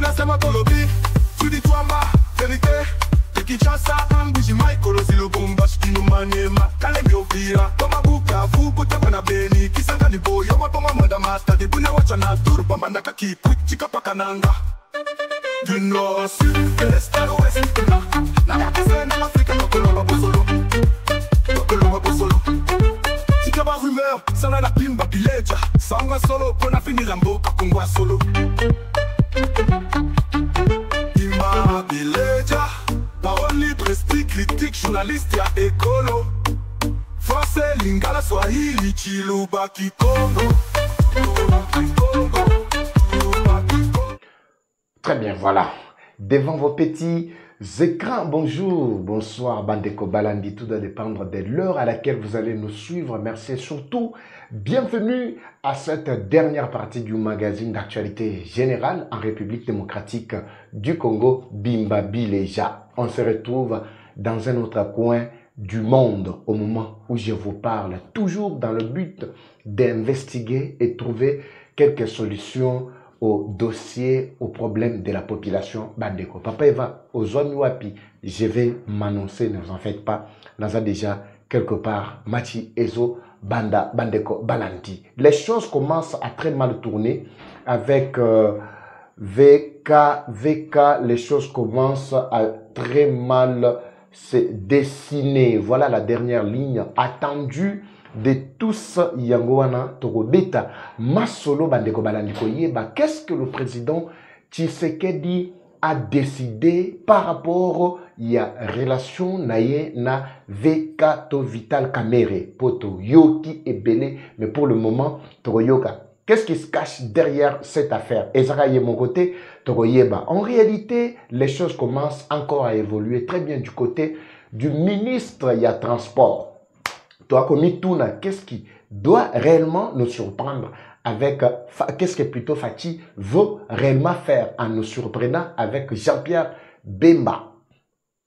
tunasema kolobi tulitwamba verite Kinshasa anguji Michael Ozilo bomba shikino manema kale biovira Toma buka fuko tapa na beni Kisanga ni boyo mapoma madamasta Dibune wacha na turba manaka kipu Chika pakananga Du nord au sud, de l'est à l'ouest Na wakase na Afrika Makoloba bosolo Makoloba bosolo Chika ba rumeur, sana na pimba bileja Sanga solo, kona finira mboka kongwa solo Pimba bileja Parole libre, esprit critique, journaliste ya écolo Français, lingala, swahili, chiluba, kikongo Très bien, voilà. Devant vos petits écrans, bonjour, bonsoir, Bandeko Balandi. Tout va dépendre de l'heure à laquelle vous allez nous suivre. Merci et surtout, bienvenue à cette dernière partie du magazine d'actualité générale en République démocratique du Congo, Bimba Bileja. On se retrouve dans un autre coin du monde au moment où je vous parle, toujours dans le but d'investiguer et trouver quelques solutions au dossier, aux problèmes de la population Bandeko. Papa Eva, aux Wapi, je vais m'annoncer, ne vous en faites pas, nous a déjà quelque part Machi Ezo Bandeko Balandi. Les choses commencent à très mal tourner avec VK, les choses commencent à très mal se dessiner. Voilà la dernière ligne attendue de tous Yangoana Torobeta Masolo Bandeko Balandiko Yeba. Qu'est-ce que le président Tshisekedi a décidé par rapport à relation naye na VK to Vital Kamere poto Yoki et Belé, mais pour le moment Toroyoka. Qu'est-ce qui se cache derrière cette affaire? Ezraye mon côté Toroyeba. En réalité, les choses commencent encore à évoluer très bien du côté du ministre ya transport. Toi, comme Touna, qu'est-ce qui doit réellement nous surprendre avec, qu'est-ce que plutôt Fati veut réellement faire en nous surprenant avec Jean-Pierre Bemba?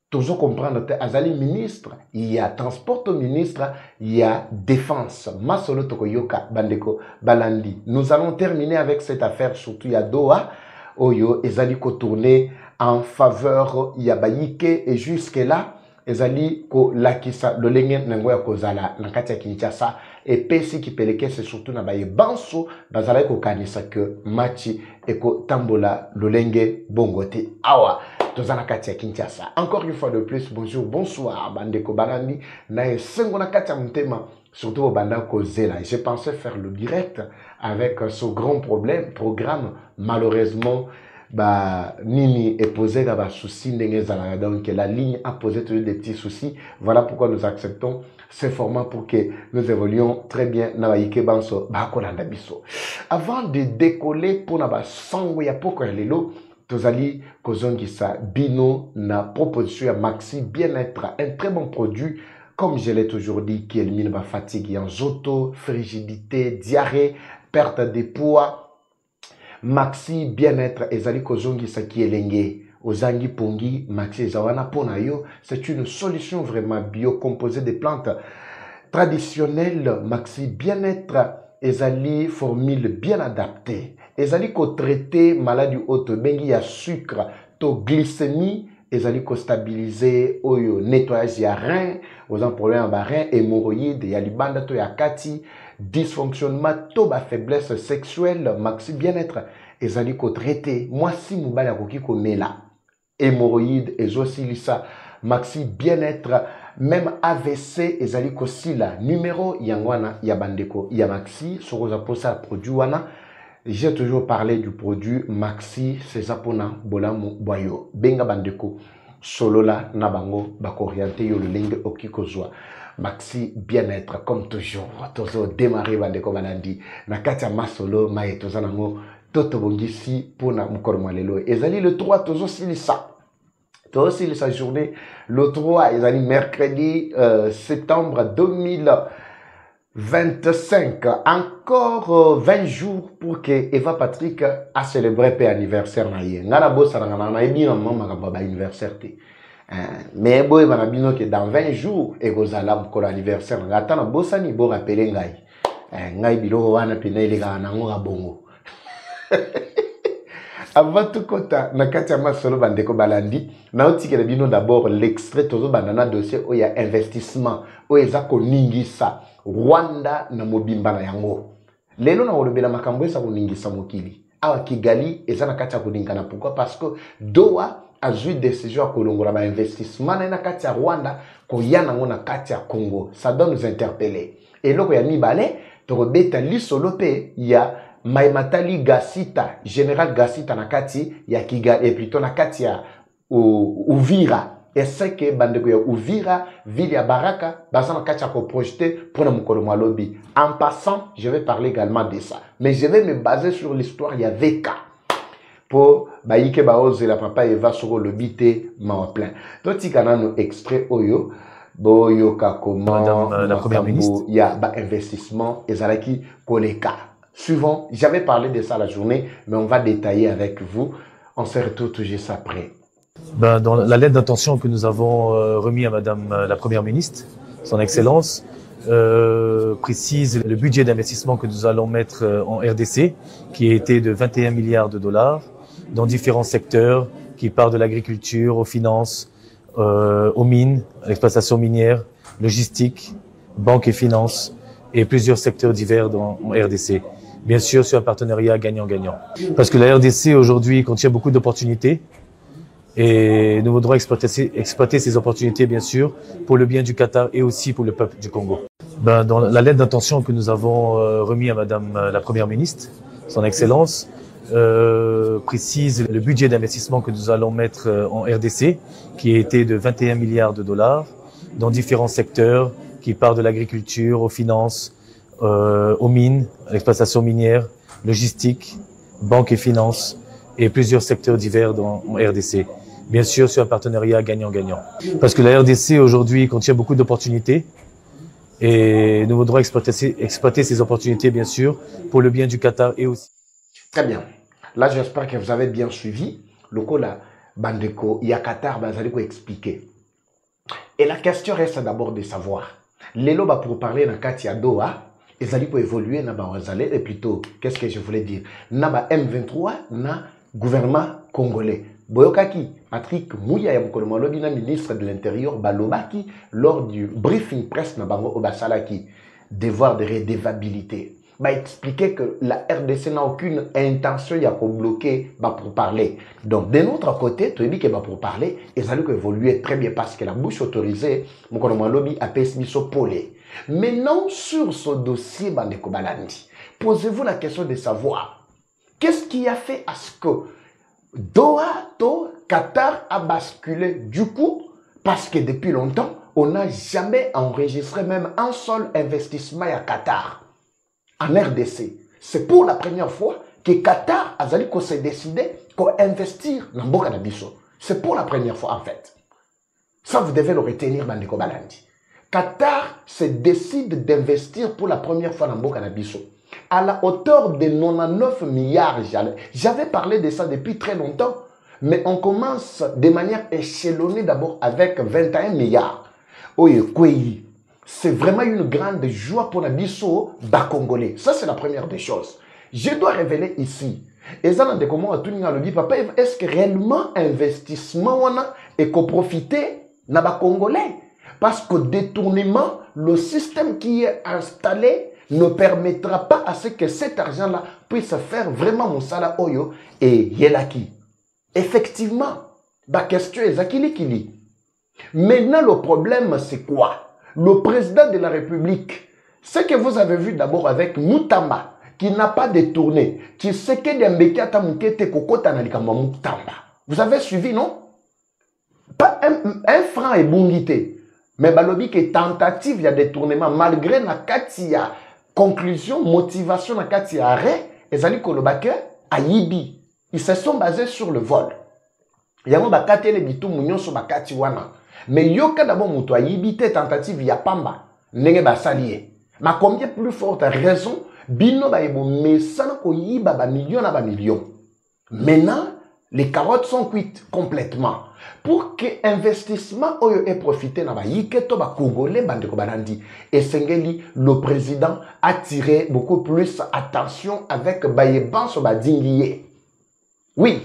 Toujours comprendre, Azali ministre, il y a transport au ministre, il y a défense. Masolo Tokoyoka, Bandeko, Balandi. Nous allons terminer avec cette affaire, surtout il y a Doha, Oyo, Ezali ko tourner en faveur, il y a Bayike, et jusque-là, ezali ko lakisa lolenge nangoya kozala nakati ya Kinshasa et pesi ki peleke c'est surtout na baye banso bazala ko kanisa que machi eko tambola lolenge bongote awa tozana kati ya Kinshasa. Encore une fois de plus, bonjour, bonsoir Bandeko Balandi na sengo na kati ya mtema surtout au banda kozela. J'ai pensé faire le direct avec ce grand programme malheureusement bah Nini est posé dans un souci donc la ligne a posé toujours des petits soucis. Voilà pourquoi nous acceptons ce format pour que nous évoluions très bien na baike banso ba kolanda biso. Avant de décoller pour na ba sango ya poko lelo tozali kozongisa bino na proposition ya Maxi Bien-être, un très bon produit comme je l'ai toujours dit qui élimine la fatigue en zoto, frigidité, diarrhée, perte de poids. Maxi Bien-être ezali kozongi saki elenge ozangi pongi Maxi zawana pona yo, c'est une solution vraiment bio composée de plantes traditionnelles. Maxi Bien-être ezali formule bien adaptée ezali ko traiter maladie haute bengi ya sucre to glycémie ezali ko stabiliser oyo nettoyage ya rein aux problèmes ba rein hémorroïdes ya libanda to ya kati dysfonctionnement to ba faiblesse sexuelle. Maxi Bien-être ezali ko traiter moi si mobala koki ko mela hémorroïdes ezosilisa. Maxi Bien-être même AVC ezali ko sila numéro yangwana ya bandeko ya Maxi sokoza posa produit wana. J'ai toujours parlé du produit Maxi, c'est ça pour na bolamu boyo benga bandeko solola na bango bakorienté yo lenge okikozwa. Maxi Bien-être comme toujours tozo démarrer bandeko balandi na katia masolo maye tozanango toto bongisi pour na mukoro malelo ezali le 3 tozo silisa. Tozo silisa journée le 3 ezali mercredi septembre 2025. Encore 20 jours pour que Eva Patrick a célébré son anniversaire. Ngana bossa na ebina mama ba anniversaire te. Mais boy banabino que dans 20 jours et gozala ko anniversaire ngata na bossa ni bo rappeler ngai. Ngai bilo wana pina ile ga na ngo bongo. Avant tout kota na katia masolo bandeko balandi na otikela bino d'abord l'extrait tozo banana dossier où il y a investissement où eza koningisa Rwanda na mobimba na yango. Lelo na olobela makambo esa koningisa mokili. Awa Kigali eza na katia koningana. Pourquoi? Parce que Doha a eu décision à kolongola ba investissement na katia Rwanda ko yana ngona katia Congo. Ça doit nous interpeller. Et loko ya mibale to rebeta lisolope ya Maimatali Gasita, Général Gasita nakati ya Kigali et plutôt nakati ya Uvira. Et c'est que bandeko ya Uvira, ville ya Baraka, baza nakati ya ko projeter pour na mukolo malobi. En passant, je vais parler également de ça. Mais je vais me baser sur l'histoire ya VK. Pour baïke baoze la papa Eva sur le bité ma plein. Donc si kana no extrait oyo boyo ka comment Madame la première ministre, il y a ba investissement ezalaki koleka. Suivant, j'avais parlé de ça la journée, mais on va détailler avec vous. On se retrouve tout juste après. dans la lettre d'intention que nous avons remis à Madame la Première ministre, Son Excellence, précise le budget d'investissement que nous allons mettre en RDC, qui a été de 21 milliards de dollars dans différents secteurs, qui part de l'agriculture, aux finances, aux mines, à l'exploitation minière, logistique, banque et finances, et plusieurs secteurs divers en RDC. Bien sûr, sur un partenariat gagnant-gagnant. Parce que la RDC aujourd'hui contient beaucoup d'opportunités et nous voudrons exploiter ces opportunités, bien sûr, pour le bien du Qatar et aussi pour le peuple du Congo. Dans la lettre d'intention que nous avons remis à Madame la Première ministre, Son Excellence, précise le budget d'investissement que nous allons mettre en RDC, qui a été de 21 milliards de dollars dans différents secteurs, qui part de l'agriculture, aux finances, aux mines, à l'exploitation minière, logistique, banque et finances, et plusieurs secteurs divers en RDC. Bien sûr, sur un partenariat gagnant-gagnant. Parce que la RDC aujourd'hui contient beaucoup d'opportunités et nous voudrons exploiter ces opportunités, bien sûr, pour le bien du Qatar et aussi. Très bien. Là, j'espère que vous avez bien suivi. Le coup là, Bandeko, il y a Qatar, vous allez expliquer. Et la question reste d'abord de savoir. Lelo ba pour parler dans Katia Doha, ils allaient pour évoluer na ba wazale et plutôt qu'est-ce que je voulais dire? Na ba M23 na gouvernement congolais. Boyokaki Patrick Mouya ya mukolo malobi na ministre de l'Intérieur balobaki lors du briefing presse na bango obasalaki devoir de redevabilité. Bah expliquer que la RDC n'a aucune intention de bloquer pour parler. Donc, de notre côté, tu dis que pour parler, ils allaient évoluer très bien parce que la bouche autorisée, mon lobby a payé polé. Maintenant, sur ce dossier, Bandeko Balandi, posez-vous la question de savoir qu'est-ce qui a fait à ce que Doha, Qatar a basculé du coup, parce que depuis longtemps, on n'a jamais enregistré même un seul investissement à Qatar. En RDC, c'est pour la première fois que Qatar a décidé d'investir dans Mboka na biso. C'est pour la première fois en fait. Ça, vous devez le retenir, Bandeko Balandi. Qatar se décide d'investir pour la première fois dans Mboka na biso à la hauteur de 99 milliards. J'avais parlé de ça depuis très longtemps, mais on commence de manière échelonnée d'abord avec 21 milliards. Oye, Kweyi. C'est vraiment une grande joie pour Nabiso Congolais. Ça, c'est la première des choses. Je dois révéler ici. Et ça, de comment on a dit, papa, est-ce que réellement investissement on a et qu'on profiter na Congolais? Parce que détournement, le système qui est installé ne permettra pas à ce que cet argent-là puisse faire vraiment mon salaire oyo et yelaki. Effectivement, la question est Zakili. Maintenant, le problème, c'est quoi? Le président de la République, ce que vous avez vu d'abord avec Moutamba, qui n'a pas détourné, qui sait que des Mbekata Moukete Kokota Nalikamba Moutamba. Vous avez suivi, non? Pas un franc et bungité. Mais balobi que tentative, il y a détournement, malgré la katia conclusion, motivation, la katia arrêt, et Zali Kolobake, à Yibi. Ils se sont basés sur le vol. Il y a un bakate le bitou mounion sur bakati wana. Mais yoka d'abord moutou a yibite tentative ya pamba. Nenge ba salié. Ma combien plus forte raison, bino ba yebo mesana ko yiba ba million na ba million. Maintenant, les carottes sont cuites complètement. Pour que l'investissement ait profité na ba yiketo ba Congolais bandeko balandi. Et Sengeli, le président a tiré beaucoup plus attention avec ba yeban so ba dingiye. Oui.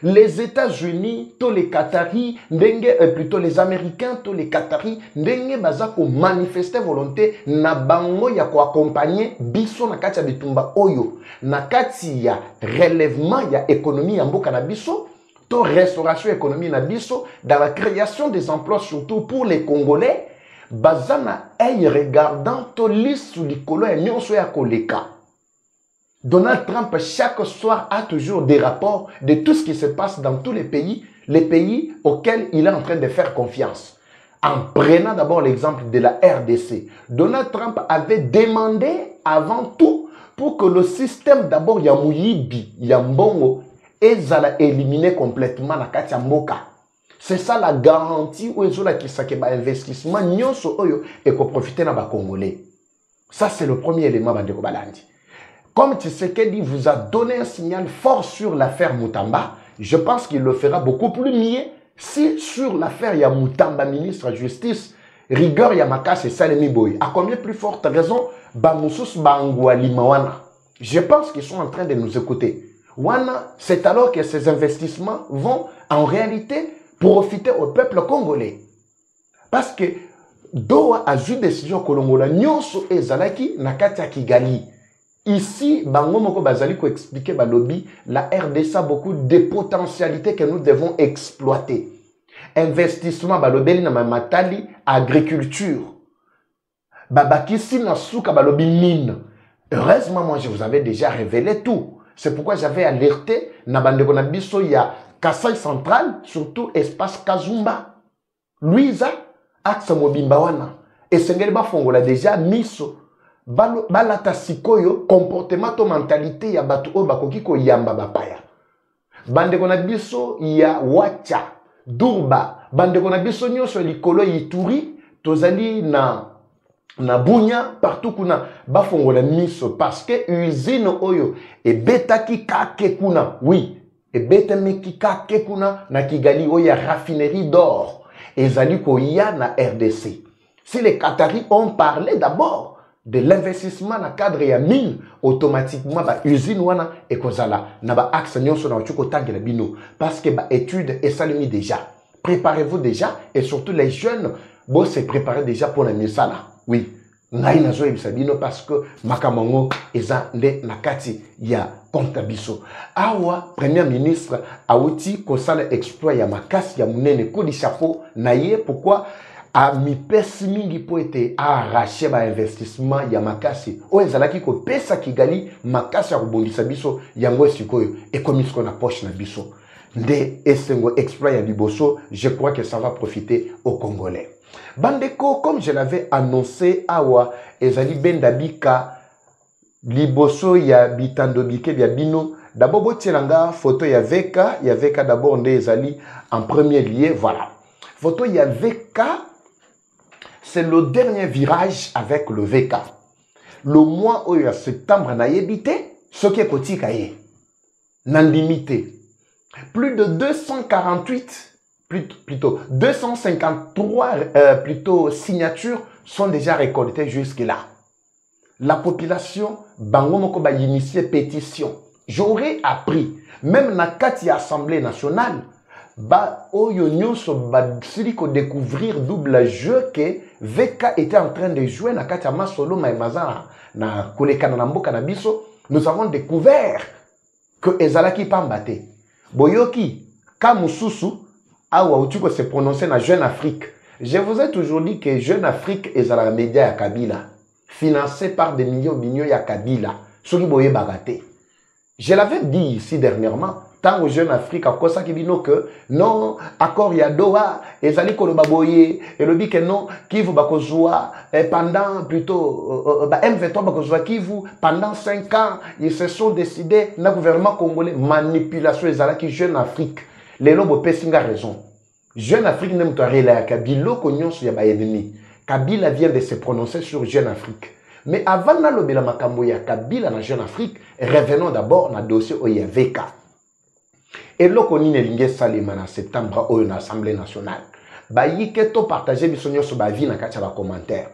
Les États-Unis, tous les Qataris, plutôt les Américains, tous les Qataris, ndenge baza ko manifester volonté na bango ya ko accompagner biso na kati ya bitumba oyo na kati ya relèvement ya économie ya mboka na biso to restauration économie na biso dans la création des emplois surtout pour les Congolais baza na œil regardant to lisu likolo ya nyonso ya koleka. Donald Trump, chaque soir, a toujours des rapports de tout ce qui se passe dans tous les pays auxquels il est en train de faire confiance. En prenant d'abord l'exemple de la RDC, Donald Trump avait demandé avant tout pour que le système d'abord Yamuyibi, Yambongo, ezala éliminé complètement na kati ya mboka. C'est ça la garantie où ezola kisake ba investissement nyonso oyo et ko profiter na ba Congolais. Ça c'est le premier élément bandeko balandi. Comme Tshisekedi vous a donné un signal fort sur l'affaire Mutamba, je pense qu'il le fera beaucoup plus mieux si sur l'affaire Mutamba, ministre de la Justice, rigueur Yamakas et Salemi Boy. À combien plus forte raison, Bamoussous Bangouali Mawana. Je pense qu'ils sont en train de nous écouter. Wana, c'est alors que ces investissements vont en réalité profiter au peuple congolais. Parce que Doha a eu décision Kolongola Nyonso et Zalaki Nakatia Kigali. Ici, Bango Moko Bazali ko expliquer Balobi, la RDC a beaucoup de potentialités que nous devons exploiter. Investissement Balobeli na matali, agriculture. Babakisi na souka Balobi mine. Heureusement, moi je vous avais déjà révélé tout. C'est pourquoi j'avais alerté na bandeko na biso ya Kasai Central, surtout espace Kazumba. Luiza, axe Mobimba wana. Et Sengeli Bafongola déjà miso. Balata sikoyo comportement to mentalité ya batu o bakoki ko yamba bapaya. Bandeko na biso ya Wacha, Durba, bandeko na biso nyonso likolo Ituri, tozali na Bunya partout kuna bafongola miso parce que usine oyo e betaki kake kuna. Oui, e betemeki kake kuna na Kigali oya raffinerie d'or. Ezali ko ya na RDC. Si les Qataris ont parlé d'abord de l'investissement dans le cadre de mine, automatiquement, l'usine wana et kozala, na ba axe nyonso na ochuko tangi na bino. Parce que ba étude est salimi déjà. Préparez-vous déjà, et surtout les jeunes, bon, se préparer déjà pour la misala. Oui. Ngai na zo ebisabino parce que makamango eza nde nakati ya kontabiso. Awa, premier ministre, auti kosala exploit ya makasi ya munene kodi chapeau na ye, pourquoi? A mi pesi mingi po ete arraché ba investissement ya makasi o ezalaki ko pesa Kigali makasi ya kobondisa biso yango sikoyo ekomisiko na poche na biso nde esengo exploit ya liboso. Je crois que ça va profiter aux Congolais. Bandeko, comme je l'avais annoncé, awa ezali bendabika liboso ya bitandobike bia bino. D'abord botielanga photo ya Veka d'abord nde ezali en premier lieu. Voilà, photo ya Veka. C'est le dernier virage avec le VK. Le mois où il y a septembre, na yebité, ce qui est petit kaye. Nan limité. Plus de 248, plutôt 253 signatures sont déjà récoltées jusque-là. La population, bango moko ba initié pétition. J'aurais appris, même na kati Assemblée nationale, ba oyo nyonso ba siliko découvrir double jeu que VK était en train de jouer na kati ya masolo maimazana na kolekana na mboka na biso. Nous avons découvert que ezalaki pambate boyoki kamususu awa utuko se prononcer na Jeune Afrique. Je vous ai toujours dit que Jeune Afrique ezala média ya Kabila financé par des millions ya Kabila soki boye bagate. Je l'avais dit ici dernièrement. Tant aux Jeunes Afrique, à cause qui dit que non, accord ya Doha, et Zali Kolobaboye, et le dit que non, qui vous bakozwa, pendant plutôt, M23 bakozwa qui vous, pendant 5 ans, ils se sont décidés, le gouvernement congolais, manipulation, et Zala qui Jeune Afrique. Les lobes pessinga raison. Jeune Afrique n'aime pas la Kabila, konyon sur yaba ennemi. Kabila vient de se prononcer sur Jeune Afrique. Mais avant na lobela makambo ya Kabila na Jeune Afrique, revenons d'abord na dossier OYVK. Et là, on a lingué salima en septembre au l'Assemblée nationale. Bayi keto partager bisonyo sur ba vie na kacha ba commentaire.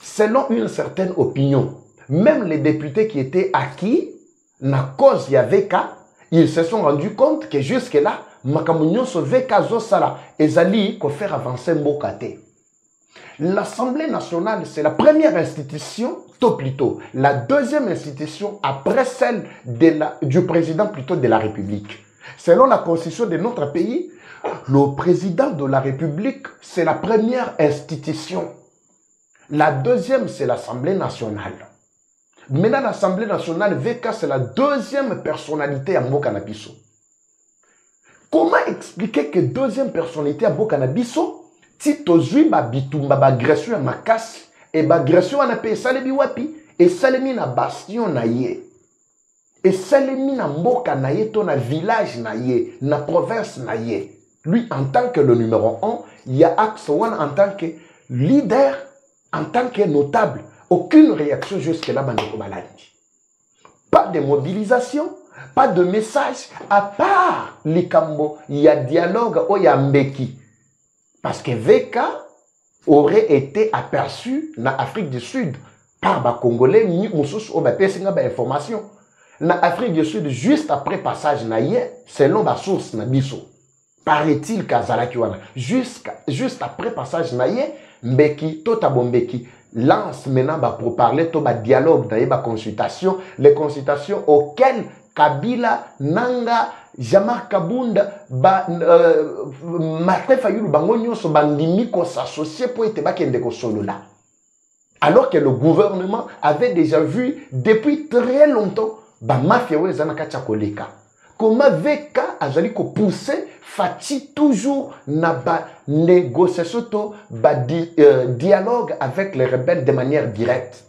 Selon une certaine opinion, même les députés qui étaient acquis na cause ya VK, ils se sont rendus compte que jusque-là, Makamunyo Veka Zosala, ezali ko faire avancer Mbokate. L'Assemblée nationale, c'est la première institution, plutôt la deuxième institution après celle du président plutôt de la République. Selon la constitution de notre pays, le président de la République, c'est la première institution. La deuxième, c'est l'Assemblée nationale. Maintenant, l'Assemblée nationale, VK, c'est la deuxième personnalité à Mbokanabiso. Comment expliquer que deuxième personnalité à Mbokanabiso, si tozui ba bitumba ba agression ya makasi et ba agression na pe salemi wapi et salemi na bastion na ye et salemi na mboka na ye to na village na ye na province na ye. Lui en tant que le numéro 1, il y a Axe One en tant que leader, en tant que notable. Aucune réaction jusque-là, Bandeko Balandi. Pas de mobilisation, pas de message, à part les Kambo, il y a dialogue ou il y a Mbeki. Parce que VK aurait été aperçu en Afrique du Sud par les Congolais, information. En Afrique du Sud, juste après passage, selon la source, paraît-il qu'Azalakiwana, juste après passage, Mbeki, Totabo Mbeki, lance maintenant pour parler de dialogue, de consultation, les consultations auxquelles Kabila, Nanga, Jamar Kabunda, Martin Fayulu, Bangonyo, Bandimi, s'associer pour être bakende solo là. Alors que le gouvernement avait déjà vu depuis très longtemps, mafia ou zanaka tchakoleka. Comment VK a jali ko pousser Fati toujours na ba négociation to ba dialogue avec les rebelles de manière directe.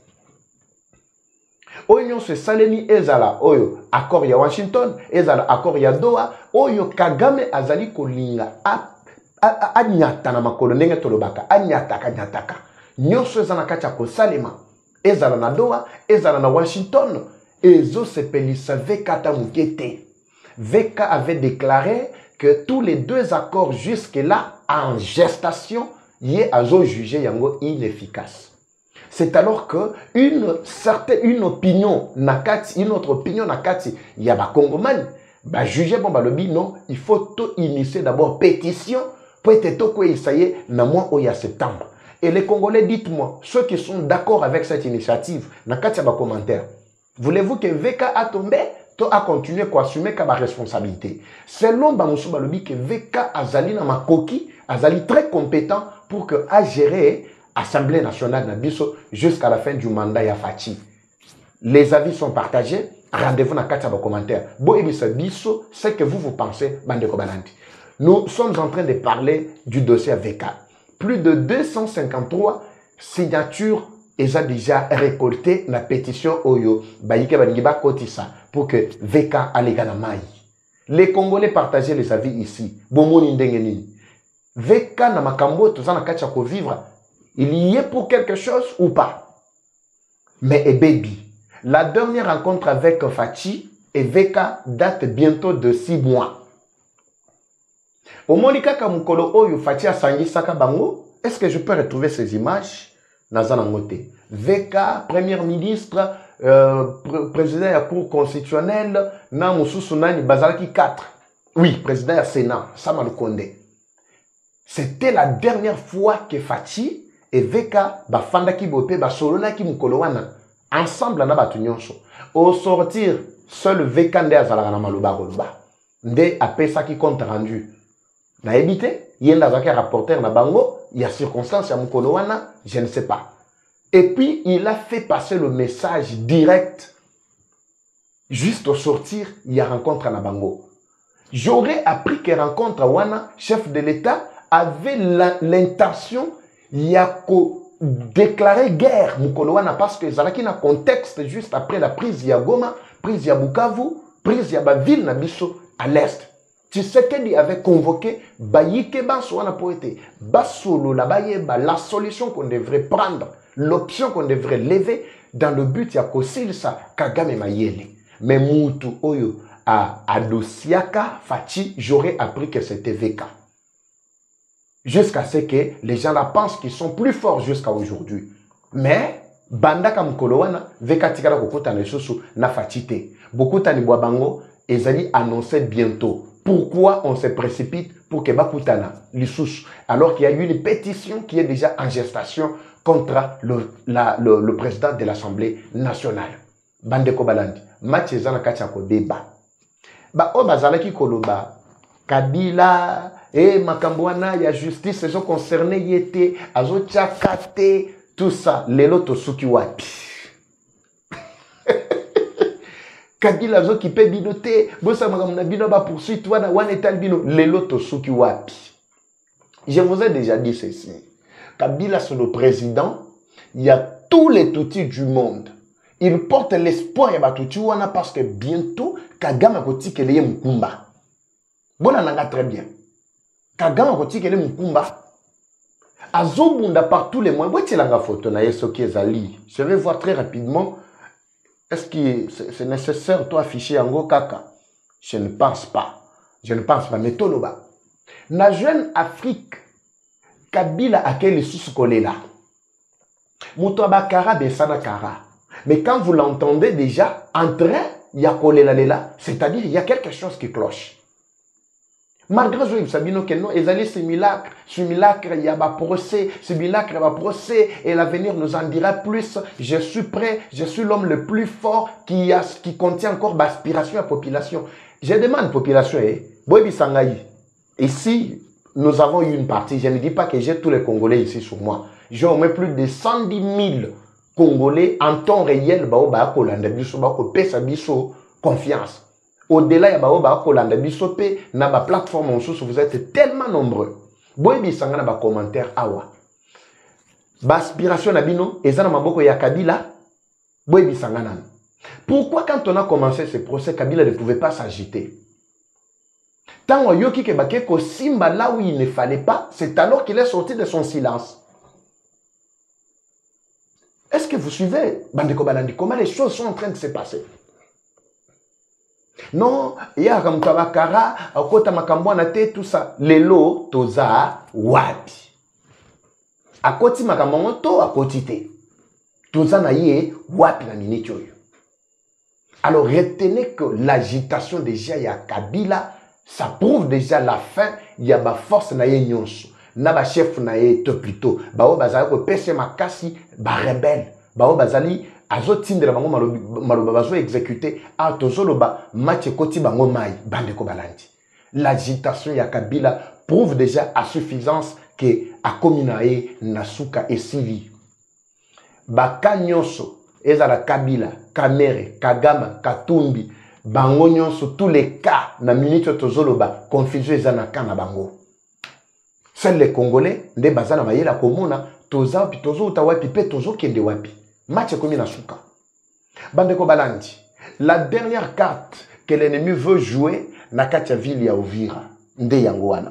Oyo se salemi ezala oyo accord ya Washington ezala accord ya Doha oyo Kagame azali kolinga anyata na makolo ndenge tolobaka anyataka nyonso ezana kacha ko salema ezala na Doha ezala na Washington ezo sepelisa VK tamukete. VK avait déclaré que tous les deux accords jusque-là en gestation y est jugé yango inefficace. C'est alors que une opinion nakati, une autre opinion nakati, il y a ba Congoman, ba juger bon ba lobby non, il faut tout initier d'abord pétition pour être tout quoi ça y est na mois au ya septembre. Et les Congolais, dites-moi, ceux qui sont d'accord avec cette initiative, nakati ba commentaire. Voulez-vous que VK a tombé? A continuer à assumer sa responsabilité. Selon Bamoussou Balobi que VK Azali na makoki, Azali très compétent pour que a gérer l'Assemblée nationale Nabiso jusqu'à la fin du mandat Yafati. Les avis sont partagés. Rendez-vous dans le commentaire. Bo ebisa biso, c'est que vous pensez, Bandeko Balandi. Nous sommes en train de parler du dossier VK. Plus de 253 signatures ont déjà récolté la pétition Oyo Bayike Bangiba Kotisa pour que VK Alegana Maï. Les Congolais partageaient les avis ici. Bomoni Ndengeni. VK na makambo tozana kacha ko vivre. Il y est pour quelque chose ou pas. Mais et baby, la dernière rencontre avec Fati et VK date bientôt de 6 mois. Au Monika Kamukolo Oyo Fati a sangi saka bango, est-ce que je peux retrouver ces images? Nazanangote. VK, premier ministre, président de la Cour constitutionnelle, Namoussou Sounani Bazalaki 4. Oui, président du Sénat, Samal Konde. C'était la dernière fois que Fati et VK Bafandaki Bope Basolonaki Mukolowana ensemble na Batunyonso. Au sortir, seul VK Nde Azalana Maluba Goluba. Nde Apesaki compte rendu. Na évité, Yenda Zaki rapporteur na Bango. Il y a circonstance à Mukolowana, je ne sais pas. Et puis, il a fait passer le message direct. Juste au sortir, il y a rencontre à Nabango. J'aurais appris que rencontre à Wana, chef de l'État, avait l'intention, il y a déclaré guerre Mukolowana parce que Zalaki na contexte juste après la prise de Goma, prise de Bukavu, prise de Baville Nabiso à l'est. Tshisekedi avait convoqué Bayike Bansouana Poete, Basolo, la solution qu'on devrait prendre, l'option qu'on devrait lever dans le but ya kosilsa Kagame Mayele. Mais Moutou Oyo à Adosiaka Fati, j'aurais appris que c'était VK. Jusqu'à ce que les gens là pensent qu'ils sont plus forts jusqu'à aujourd'hui. Mais Banda Kamukolowana, VK Tikara Kokuta Nesusu na Fatite. Beaucoup tani Boabango. ezali annoncé bientôt. Pourquoi on se précipite pour que Bakutana l'issouche, alors qu'il y a eu une pétition qui est déjà en gestation contre le président de l'Assemblée nationale. Bandeko Balandi, match ezana kachako débat. Ba o bazalaki koloba Kabila et Makambouana, il y a justice, ils sont concernés, y étaient, azo tchakate, tout ça, lelo tosuki wapi. Kabila zo qui peut binoter, bossa magamna bino ba poursuite wana wan etal bino lelo tosuki wapi. Je vous ai déjà dit ceci. Kabila c'est le président, il y a tous les toutis du monde. Il porte l'espoir ya batuti wana parce que bientôt Kagame koti keleye Mukumba. Bona nanga très bien. Kagame koti keleye Mukumba. Azobunda par tous les moyens. Boiti langa photo na yeso ki ezali. Je vais voir très rapidement. Est-ce que c'est nécessaire toi afficher Ango Kaka? Je ne pense pas. Je ne pense pas. Mais Toloba. Na jeune Afrique, Kabila a quel sous là. Moutouaba Kara Besana Kara. Mais quand vous l'entendez déjà, en train, il y a Kolela Lela, c'est-à-dire il y a quelque chose qui cloche. Malgré Zoïb Sabino Keno, ils allaient simulacre, il y a un procès, simulacre, il y a un procès, et l'avenir nous en dira plus. Je suis prêt, je suis l'homme le plus fort qui contient encore d'aspiration à la population. Je demande à la population, Boibi Sangaï, ici, nous avons eu une partie, je ne dis pas que j'ai tous les Congolais ici sur moi. J'ai au moins plus de 110 000 Congolais en temps réel, Baoba Kolanda Biso, Bako Pesa Biso, confiance. Au-delà, il y a Baoba Kolanda Biso, Pe, na ba plateforme en sous, vous êtes tellement nombreux. Boibi Sangana ba commentaire awa. Ba aspiration Nabino, Ezana Maboko ya Kabila, Boibi Sangana. Pourquoi quand on a commencé ce procès, Kabila ne pouvait pas s'agiter? Tant on yoki ke bakeko simba là où il ne fallait pas, c'est alors qu'il est sorti de son silence. Est-ce que vous suivez, Bandeko Balandi, comment les choses sont en train de se passer? Non, il y a comme Tabakara, Kota Makambouana, tout ça. Lelo, Toza, Wapi. A Koti Makamoto, a Kotite. Toza Naye, Wapi la minute. Alors retenez que l'agitation déjà, il y a Kabila, ça prouve déjà la fin, il y a ma force Naye Nyonso. Naba chef Naye to plutôt. Bao Bazali, ko pese makasi, ba rebelle. Bao Bazali, azo tinde la bango maloba bazo exécuté a tozoloba match koti bango mai Bandeko Balandi. L'agitation ya Kabila prouve déjà à suffisance que a kominae nasuka esili. Baka nyonso ezala Kabila, Kamere, Kagama, Katumbi, bango nyonso tous les cas na minute tozoloba confusion ezana kana bango. Seuls les Congolais nde bazana mayela komona toza pi tozo utawapi pe tozo kende wapi. Match comme Nasuka. Bandeko Balandi. La dernière carte que l'ennemi veut jouer, Nakatia Ville ya Uvira. Nde Yangouana.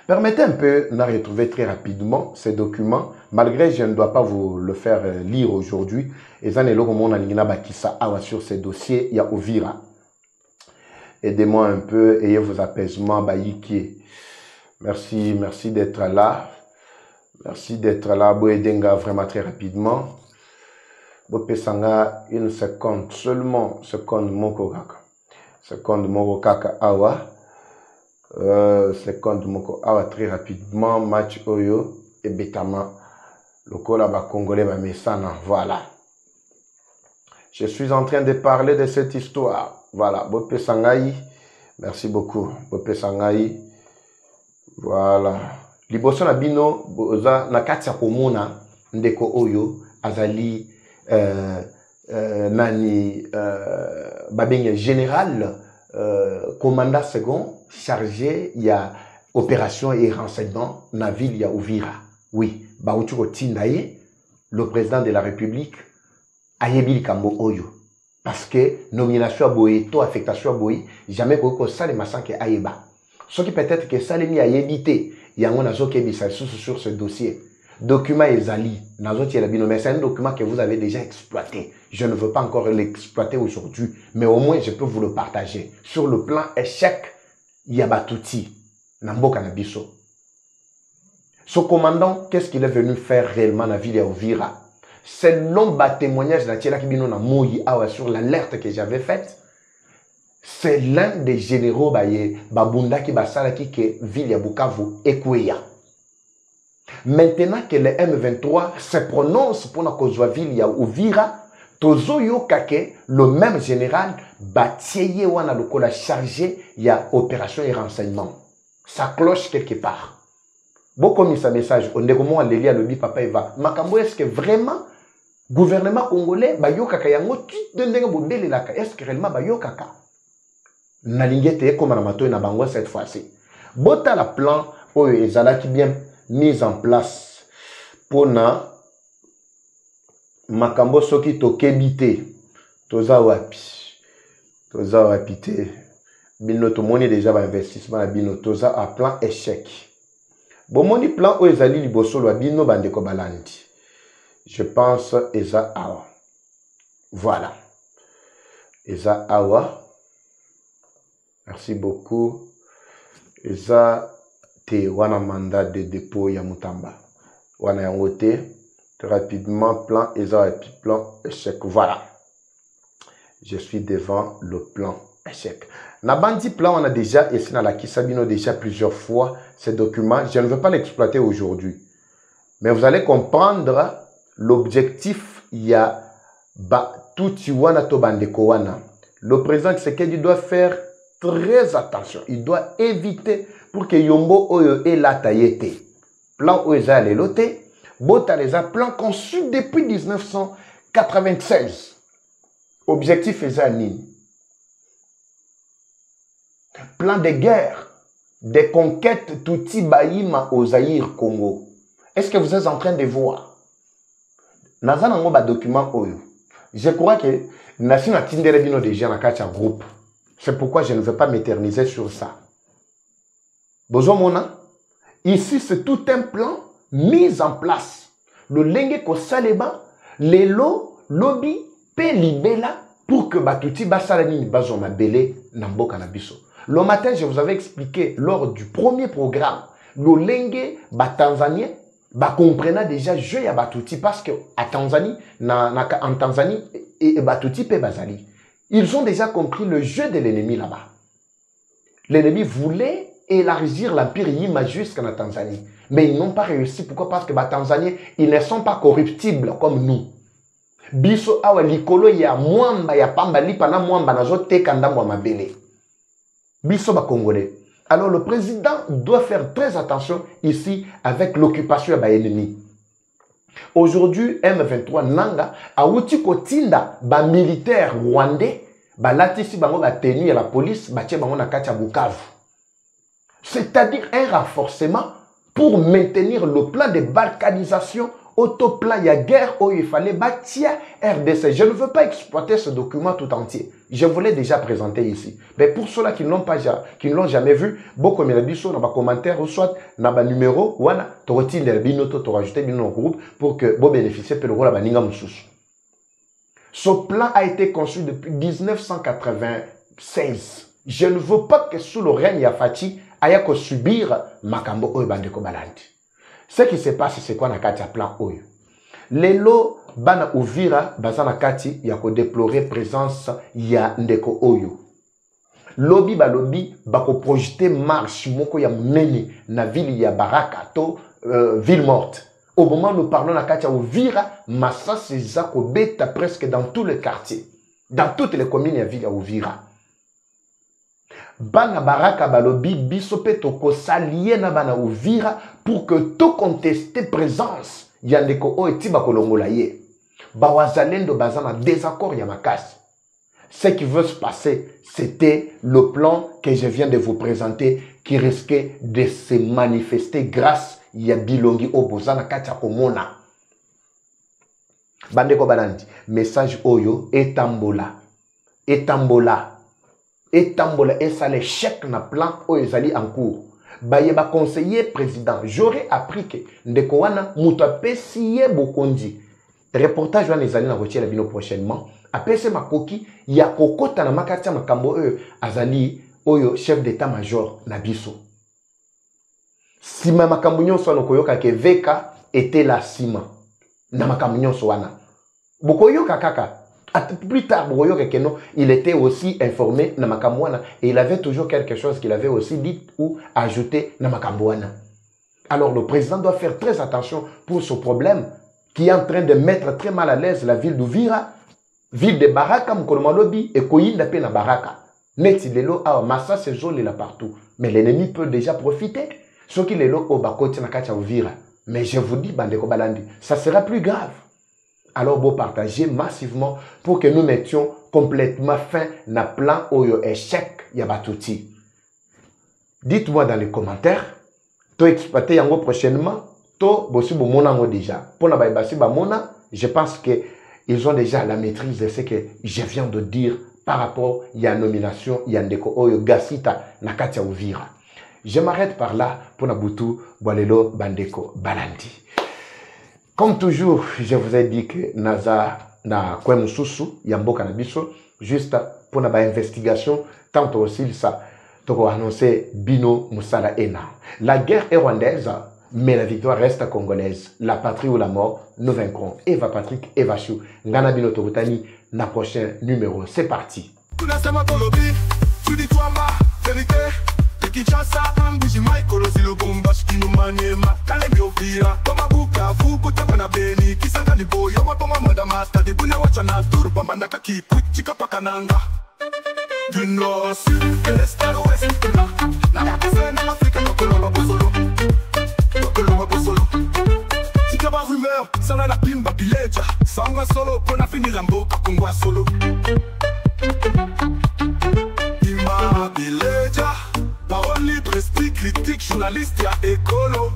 Permettez un peu de retrouver très rapidement ces documents, malgré que je ne dois pas vous le faire lire aujourd'hui. Et ça n'est pas comme on a l'ingénieur Bakissa Awa sur ces dossiers, il y a Uvira. Aidez-moi un peu, ayez vos apaisements, Bayiki. Merci, merci d'être là. Merci d'être là, Boedenga, vraiment très rapidement. Bopesanga, une seconde, seulement seconde Moko Kaka. Seconde Moko Kaka Awa. Seconde Moko Awa, très rapidement. Match Oyo et Betama. Le Kola ba Congolais ba Messana. Voilà. Je suis en train de parler de cette histoire. Voilà. Bopesangaï. Merci beaucoup. Bopesangaï. Voilà. Liboso na bino boza na kati ya komona ndeko oyo azali nani babenge général commandant second chargé ya opération et renseignement na ville ya Uvira. Oui, Baoutuko Tindaye, le président de la République ayebi kambo oyo parce que nomination a boye to affectation a boye jamais ko sale masanke ayeba. Ce qui peut-être que Salemi a évité, il y a un sur ce dossier. Document Ezali, mais c'est un document que vous avez déjà exploité. Je ne veux pas encore l'exploiter aujourd'hui, mais au moins je peux vous le partager. Sur le plan échec, il y a Batouti, Nambo Kanabiso. Ce commandant, qu'est-ce qu'il est venu faire réellement dans la ville de Uvira? Selon le témoignage de la Tchela Kibino na Moui sur l'alerte que j'avais faite, c'est l'un des généraux babunda qui basala qui que ville ya Bukavu ekweya. Maintenant que le M23 se prononce pour la cause ville ya Uvira, tozo yo kake le même général batieye wana lokola chargé ya opération et renseignement. Ça cloche quelque part. Beaucoup mis sa message on ndeko aleli alobi papa eva. Makambo est-ce que vraiment gouvernement congolais bayo kaka yango tu ndenge bobele laka est-ce que réellement bayo kaka na lingete comme na mato na bango cette fois-ci. Bota la plan oyo ezalaki bien mise en place pour na makambo soki tokebite toza wapi te bino tomoni déjà ba investissement na bino toza a plan échec bomoni plan oyo ezali liboso lwa bino bandeko balandi je pense eza awa voilà eza awa merci beaucoup eza te wana mandat de dépôt ya Mutamba wana yango te rapidement plan eza plan échec voilà je suis devant le plan échec na bandi plan on a déjà et na la kisabino déjà plusieurs fois ces documents je ne veux pas l'exploiter aujourd'hui mais vous allez comprendre l'objectif ya ba tuti wana to bandeko wana le président Tshisekedi doit faire très attention il doit éviter pour que Yombo Oyo et la taillete. Plan Oeza Lelote, Bota les a plan conçu depuis 1996. Objectif Ezanine. Plan de guerre, des conquêtes Touti Baïma au Zaïre Congo. Est-ce que vous êtes en train de voir? Nazan Ngoba document Oyo. Je crois que Nassina Tinderebino déjà dans un groupe. C'est pourquoi je ne veux pas m'éterniser sur ça. Bozomona, ici c'est tout un plan mis en place. Le lenge ko saleba, lelo, lobby, pe libela pour que batuti basalani bazoma belé namboka na biso. Le matin, je vous avais expliqué lors du premier programme, le lenge batanzanien comprena déjà jeu ya batuti parce que à Tanzanie, en Tanzanie et batuti pe bazali. Ils ont déjà compris le jeu de l'ennemi là-bas. L'ennemi voulait élargir l'empire Yima jusqu'en Tanzanie. Mais ils n'ont pas réussi. Pourquoi? Parce que les Tanzaniens, ils ne sont pas corruptibles comme nous. Biso awa likolo ya mwamba ya pamba lipana mwamba nazo tekanda mwa mabele. Biso ba Congolais. Alors le président doit faire très attention ici avec l'occupation de l'ennemi. Aujourd'hui, M23 Nanga a outi kotinda ba militaire rwandais ba latisi bango ba tenue à la police ba tie bango na kati ya Bukavu. C'est-à-dire un renforcement pour maintenir le plan de balkanisation, autoplan, il y a guerre où il fallait bâtir RDC. Je ne veux pas exploiter ce document tout entier. Je vous l'ai déjà présenté ici. Mais pour ceux-là qui ne l'ont jamais vu, beaucoup de gens dans les commentaires ou soit dans le numéro, ou tu as rajouté dans groupe pour que vous bénéficiez de le Ce plan a été conçu depuis 1996. Je ne veux pas que sous le règne Yafati, aya ko subir makambo oyo bandeko balandi. Ce qui se passe c'est quoi na kati ya plan oyo? Lelo bana Uvira bazana kati ya ko déplorer présence ya ndeko oyo. Lobby bako projeter marche moko ya munene na ville ya Baraka to ville morte. Au moment où nous parlons na kati ya Uvira, massas ezako beta presque dans tous les quartiers, dans toutes les communes ya ville ya Uvira. Bana Baraka balobi biso pe toko salier na bana Uvira pour que tout contester présence yandeko o etiba kolongola ye. Bawazalendo bazana désaccord ya makasi. Ce qui veut se passer, c'était le plan que je viens de vous présenter qui risquait de se manifester grâce ya bilongi obozana katia komona. Bandeko balandi, message oyo etambola. Etambola et ça l'échec na plan oyo ezali en cours. Baye ba conseiller président, j'aurais appris que ndeko wana muto apesi ye bokondi. Reportage wana ezali na rotier la bino prochainement. Apesi makoki ya kokota na makati makambo oyo azali oyo chef d'état-major na biso. Sima makambo nyonso wana koyoka ke veka était la sima na makambo nyonso wana. Bokoyoka kaka Plus tard, il était aussi informé na makamwana et il avait toujours quelque chose qu'il avait aussi dit ou ajouté na makamwana. Alors le président doit faire très attention pour ce problème qui est en train de mettre très mal à l'aise la ville d'Uvira, ville de Baraka, Mkolomalobi et Koyinda pe na Baraka. Neti lelo a massa se zone là partout, mais l'ennemi peut déjà profiter. Ce qui lelo au bakoti na kacha Uvira. Mais je vous dis, Bandeko Balandi, ça sera plus grave. Alors, vous partagez massivement pour que nous mettions complètement fin à plan au échec Yabatouti. Dites-moi dans les commentaires, tu exploité yango prochainement, tu bossi monango déjà. Pour la baibasi bamona, je pense que ils ont déjà la maîtrise de ce que je viens de dire par rapport à la nomination Yandeko Oyo Gasita Nakatia Uvira. Je m'arrête par là pour Nabutu Boalelo Bandeko Balandi. Comme toujours, je vous ai dit que Naza na Kwemususu, Yambo Kanabiso, juste pour la investigation, tant aussi ça, toko annoncé Bino Moussala Ena. La guerre est rwandaise, mais la victoire reste congolaise. La patrie ou la mort, nous vaincrons. Eva Patrick, Eva Chou, Ngana Bino Torutani, na prochain numéro. C'est parti. Kinshasa, Mbuji Michael, Zilo Bombash, Kinumaniema, Kalemi Ovira, Toma Buka, Fuku, Tapana Beni, Kisanga Nibo, Yoma Toma Madamasta, de Buna Wachana, Turba, Manaka Ki, Chika Pakananga. Du nord au sud, de l'est à l'ouest, na scène en Afrique, Nokoloma Bosolo, Nokoloma Bosolo. Si t'as pas rumeur, ça n'a la pimba pileja, Sanga solo, pour na finir Lambo, Kakungwa solo. Ima pileja. Parole libre, esprit critique, journaliste ya écolo.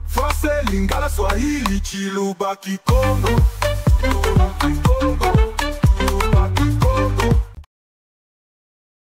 Français, lingala, swahili, chiluba, kikongo.